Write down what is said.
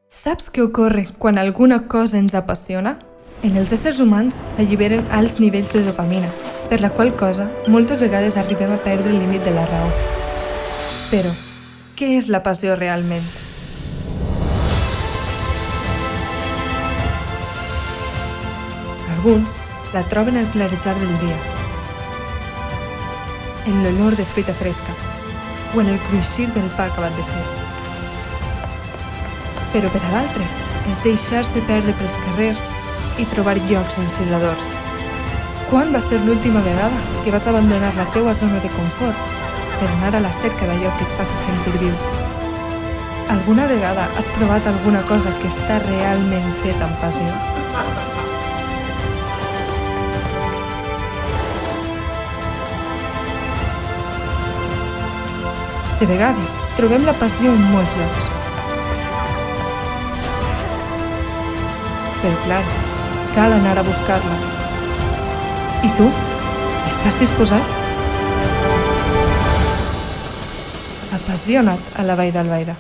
Saps què ocorre quan alguna cosa ens apassiona? En els éssers humans s'alliberen alts nivells de dopamina, per la qual cosa moltes vegades arribem a perdre el límit de la raó. Però, què és la passió realment? Alguns la troben al clarejar del dia, en l'olor de fruita fresca o en el cruixir del pa acabat de fer. Però per a d'altres és deixar-se perdre pels carrers i trobar llocs encisadors. Quan va ser l'última vegada que vas abandonar la teua zona de confort per anar a la cerca d'allò que et faci sentir viu? Alguna vegada has provat alguna cosa que està realment feta amb passió? De vegades trobem la passió en molts llocs. Però clar, cal anar a buscar-la. I tu? Estàs disposat? Apassiona't a la Vall d'Albaida.